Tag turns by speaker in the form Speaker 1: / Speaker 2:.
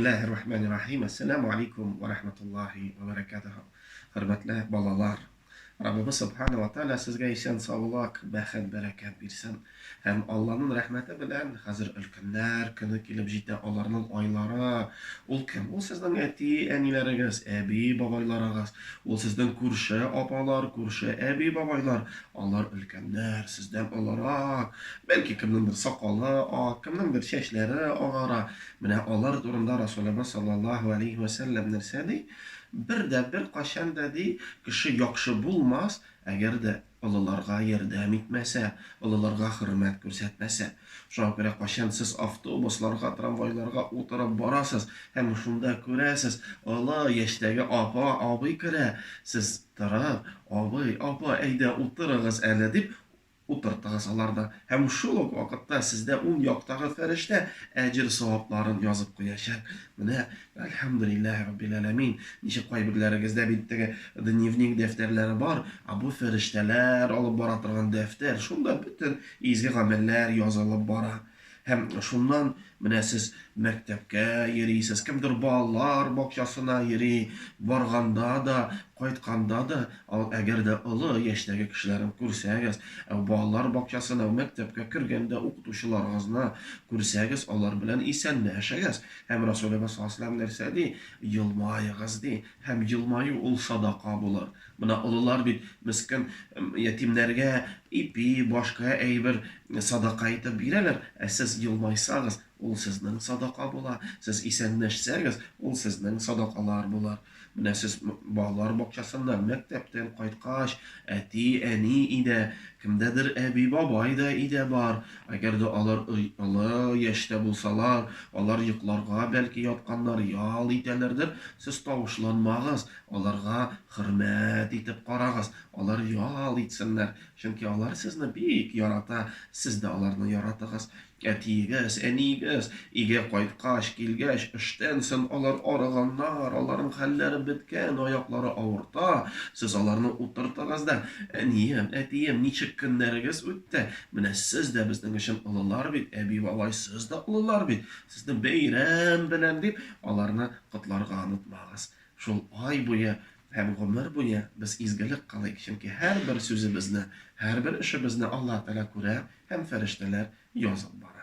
Speaker 1: Bismillahirrahmanirrahim. Assalamu alaikum wa rahmatullahi wa barakatuh. Hürmetli balalar. Rabbimiz Subhanahu wa Ta'ala sizge isen sağlık, bəxət, bərəkət versin. Hem Allah'ın rəhməti bilen hazır ülkünler, günü gelip ciddi onların ayları. Ol kim? Ol sizden eti, enileriniz, ebi babaylarınız. Ol sizden kurşu apalar, kurşu ebi babaylar. Allah ülkünler sizden olarak. Belki kimdendir sakalı, kimdendir şeşleri ağara. Mine Allah durumda Resulullah sallallahu aleyhi ve sellem nersedi? Bir qaşan dedi, kişi yakşı bulmaz, eğer de ılılarga yardım etmese, ılılarga hürmet göstermese. Şuna göre qaşan siz avtobuslarga, tramvaylarga oturup barasız, hem şunda görəsiz, ılı yaştagi apa, abi kire, siz taraf, abi, apa, eyde oturağız ələ deyip, oturtdığınız alarda hem şuluk vakitte sizde 10 yaktağız ferişte ecir savapların yazıp koyacak. Mine elhamdülillahi rabbil alemin. Nişi kaybirlerinizde bitti dnevnik defterleri var. Bu ferişteler alıp baratırgan defter. Şunda bütün izgi ameller yazılıp bara. Hem şundan mine siz mektepke yerisiz. Kimdir bağlar bakşasına yeri barganda da qaytqanda da eğer de ılı yaştagi kişilerin ko'rsangiz, bağlar bakşasına mektepke kirganda o'qituvchilaringizni ko'rsangiz, onlar bilan esenlashingiz. Hem Resulullah sallallohu alayhi vasallam dersedi, yılmayınız de, hem yılmayı ol sadaqa bo'lar. Buna ılılar bit miskin yetimlerge ipi, başka eybir sadaqa etib beralar. Siz yılmaysangiz, ol sizning sadaqa bo'lar. Siz esenlashsangiz, ol sizning sadaqalar bo'lar. Mine siz bağlar bakçasında mektepten qaytqaş, eti, eni ide, kimdedir ebi babay da ide var. Eğer de alır yaşta bulsalar, alır yıklarga belki yatkanlar yal itelerdir. Siz tavuşlanmağız, alarga hürmet itip qarağız, alır yal itsinler. Çünkü alır sizni büyük yarata, siz de alarını yaratığız. Etigiz, enigiz, ige qaytqaş, kilgeş, iştensin, alar arıganlar, aların halleri bitken, ayakları avurta, siz alarını oturtağız da, eniyem, etiyem, niçik günlerigiz ötte, mine siz de bizden için ılılar bit, ebi babay siz de ılılar bit, siz de beyrem bilen deyip, alarını qıtlarga anıtmağız. Şol ay boyu, hem ömür boyu biz izgilik qılayık, çünkü her bir sözü bizni, her bir işi bizni Allah Teala ko'rar, hem ferişteler yazıp var.